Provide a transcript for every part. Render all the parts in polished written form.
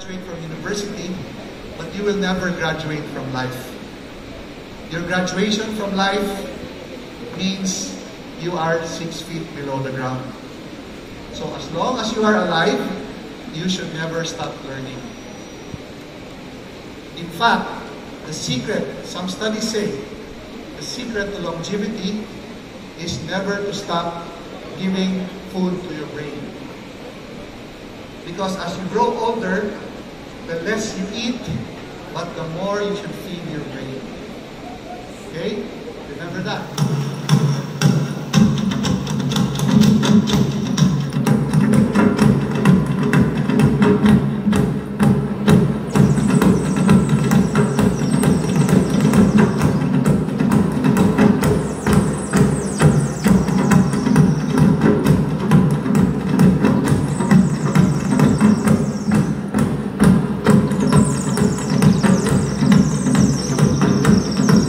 graduate from university, but you will never graduate from life. Your graduation from life means you are 6 feet below the ground. So as long as you are alive, you should never stop learning. In fact, the secret, some studies say, the secret to longevity is never to stop giving food to your brain. Because as you grow older, the less you eat, but the more you should feed your brain. Okay? Remember that.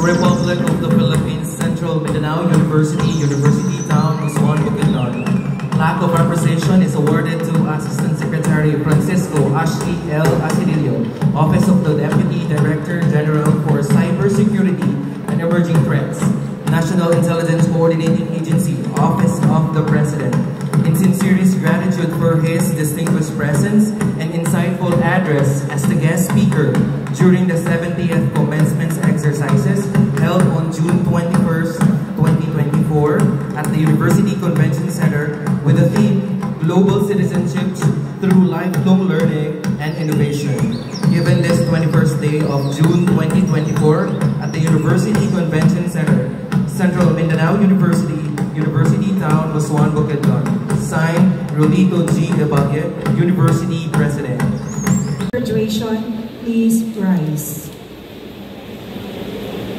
Republic of the Philippines, Central Mindanao University, University Town, Busuan, Bukidnon. Plaque of appreciation is awarded to Assistant Secretary Francisco Ashley L. Asidillo, Office of the Deputy Director General for Cybersecurity and Emerging Threats, National Intelligence Coordinating Agency, Office of the President. In sincerest gratitude for his distinguished presence and insightful address as the guest speaker during the 70th commencement exercises held on June 21st, 2024 at the University Convention Center with the theme Global Citizenship Through Lifelong Learning and Innovation. Given this 21st day of June 2024 at the University Convention Center, Central Mindanao University, University Town, Busuan, Bukidnon. Signed, Rolito G. Debague, University President. Graduation, please rise.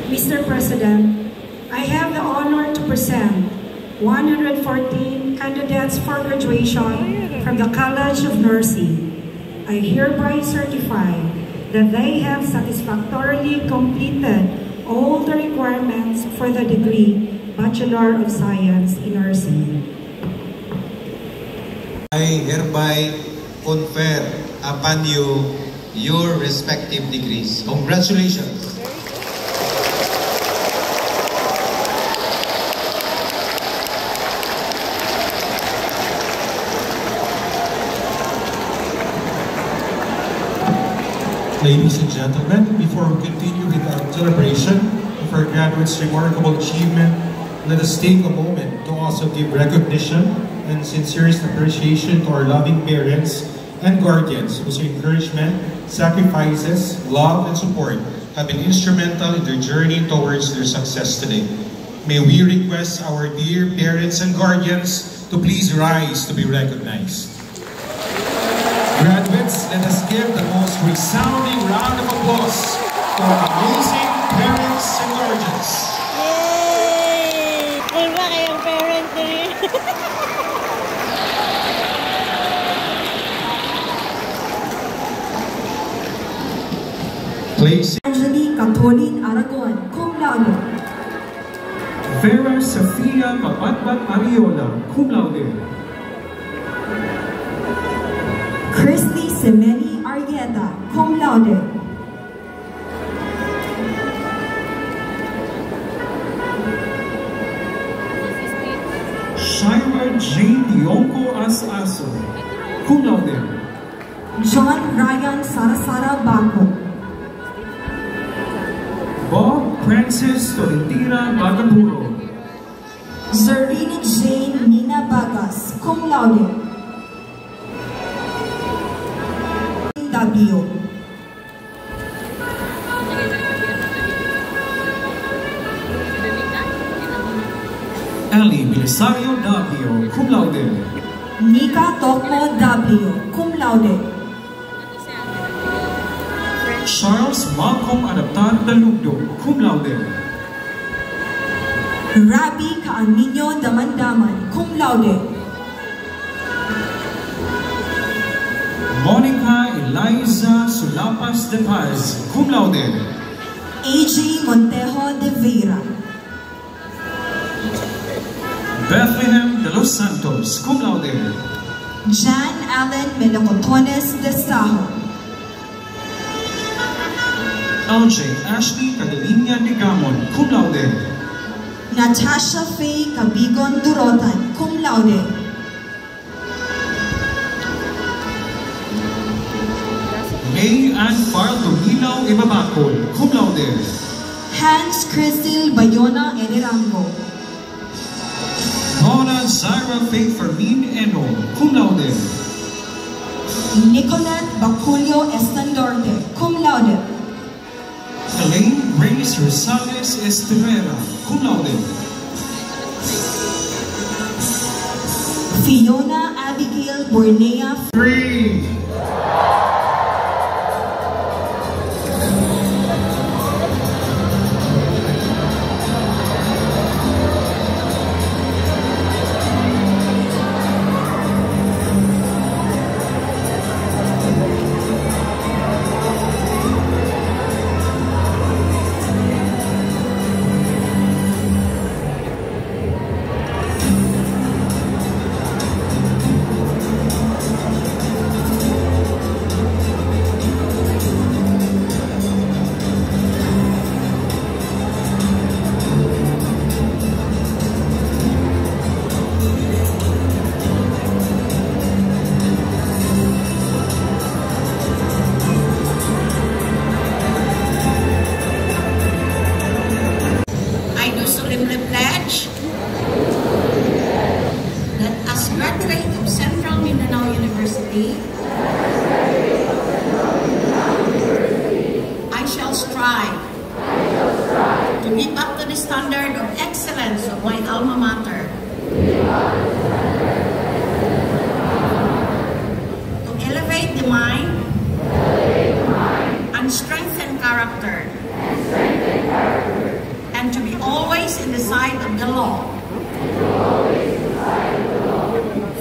Mr. President, I have the honor to present 114 candidates for graduation from the College of Nursing. I hereby certify that they have satisfactorily completed all the requirements for the degree Bachelor of Science in Nursing. I hereby confer upon you your respective degrees. Congratulations! Ladies and gentlemen, before we continue with our celebration of our graduates' remarkable achievement, let us take a moment to also give recognition and sincerest appreciation to our loving parents and guardians whose encouragement, sacrifices, love, and support have been instrumental in their journey towards their success today. May we request our dear parents and guardians to please rise to be recognized. Graduates, let us give the most resounding round of applause to our amazing parents and guardians. Yay! Iba kayong parent rin. Please. Angeli Catolin Aragon, cum laude. Vera Sofia Pabatbat Ariola, cum laude. Christy Semeni Argueta, cum laude. Shira Jane Dionco As-Aso, cum laude. John Ryan Sarasara Baco. Bob Francis Tolentira Bagapuro. Zerine Jane Nina Bagas, cum laude. W. Ali Belisario W, cum laude. Nika Tokmo W, cum laude. Charles Malcolm Adaptar Dalugdo, cum laude. Rabi Kaanino Damandaman, cum laude. Monica Eliza Sulapas de Paz, cum laude. A.J. Montejo de Vera. Bethlehem de los Santos, cum laude. Jan Allen Melocotones de Saho. LJ Ashley Cadalinia Negamon, cum laude. Natasha Faye Cabigon Durotan, cum laude. May Ann Farl Dumilaw Ibabacol, cum laude. Hans Cristil Bayona Edirango. Nora Zaira Faye Fermin Eno, cum laude. Nicolette Baculio Estandorte, cum laude. Elaine Grace Rosales Estrera, cum laude. Fiona Abigail Bornea. 3. Pledge that as graduate of Central Mindanao University, I shall strive to live up to the standard of excellence of my alma mater, to elevate the mind and strengthen character, and to be always in the side of the law,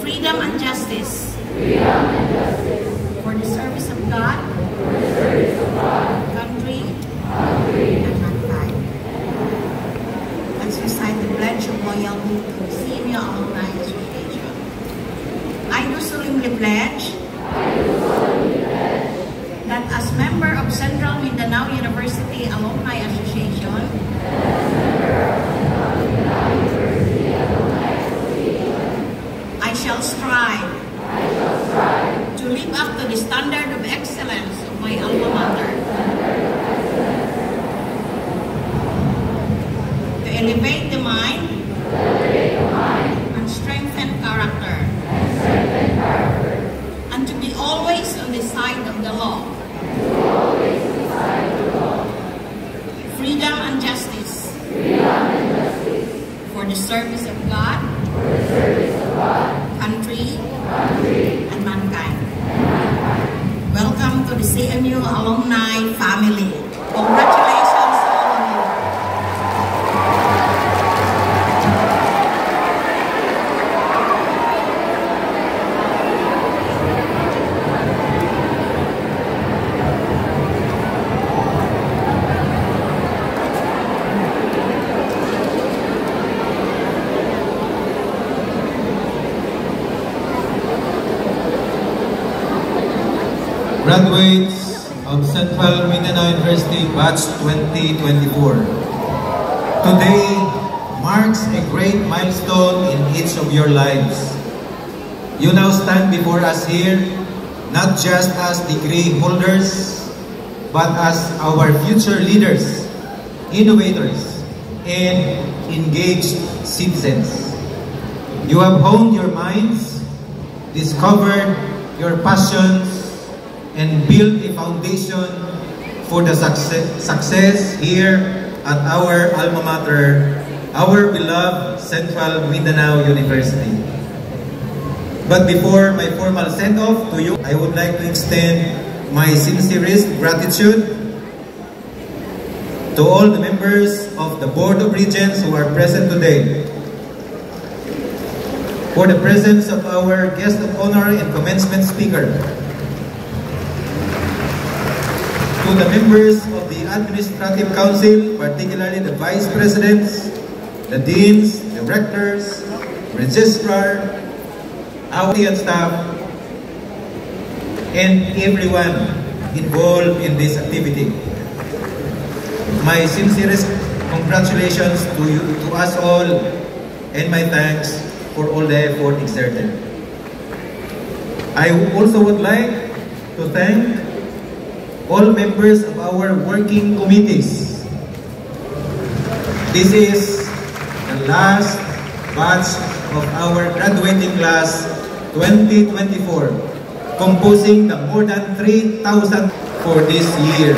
freedom and justice, for the service of God, country, and mankind. Let's recite the pledge of loyalty to the Senior Alumni Association. I do solemnly pledge that as member of Central Mindanao University Alumni Association, I shall strive to live up to the standard of excellence of my alma mater, to elevate the mind and strengthen character, and to be always on the side of the law, freedom and justice, for the service of God, country, and mankind. Welcome to the CMU alumni family. Congratulations to all of you. Graduates of Central Mindanao University Batch 2024. Today marks a great milestone in each of your lives. You now stand before us here, not just as degree holders, but as our future leaders, innovators, and engaged citizens. You have honed your minds, discovered your passions, and build a foundation for the success here at our alma mater, our beloved Central Mindanao University. But before my formal send-off to you, I would like to extend my sincerest gratitude to all the members of the Board of Regents who are present today, for the presence of our guest of honor and commencement speaker, to the members of the Administrative Council, particularly the Vice Presidents, the Deans, the Rectors, Registrar, our staff, and everyone involved in this activity. My sincerest congratulations to you, to us all, and my thanks for all the effort exerted. I also would like to thank all members of our working committees. This is the last batch of our graduating class 2024, composing the more than 3,000 for this year.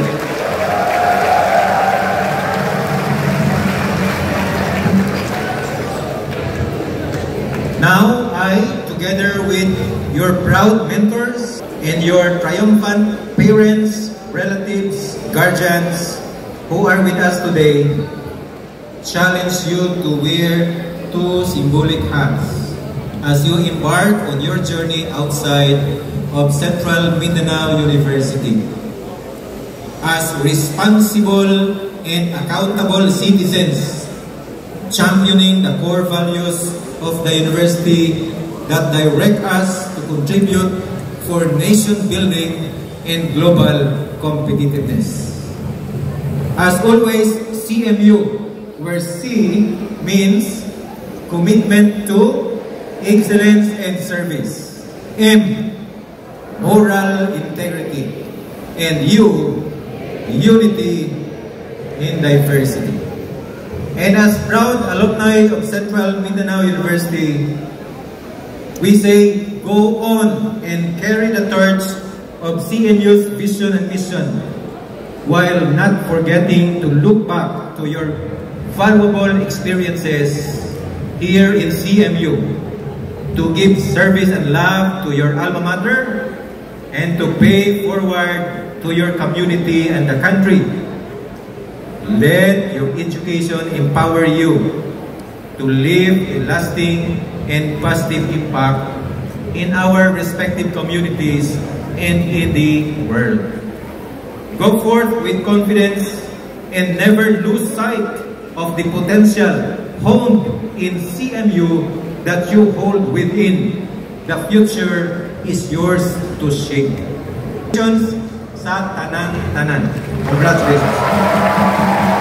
Now, I, together with your proud mentors and your triumphant parents, relatives, guardians who are with us today, challenge you to wear two symbolic hats as you embark on your journey outside of Central Mindanao University. As responsible and accountable citizens, championing the core values of the university that direct us to contribute for nation building and global competitiveness. As always, CMU, where C means commitment to excellence and service, M, moral integrity, and U, unity in diversity. And as proud alumni of Central Mindanao University, we say, go on and carry the torch of CMU's vision and mission, while not forgetting to look back to your valuable experiences here in CMU, to give service and love to your alma mater, and to pay forward to your community and the country. Let your education empower you to leave a lasting and positive impact in our respective communities and in the world. Go forth with confidence and never lose sight of the potential honed in CMU that you hold within. The future is yours to shape. Sa tanan-tanan. Congratulations.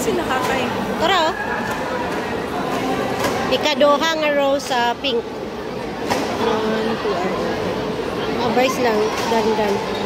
kasi nakakain. Tara, oh. Ikaduha nga row sa pink. 1, 2, Bryce lang. Dandan.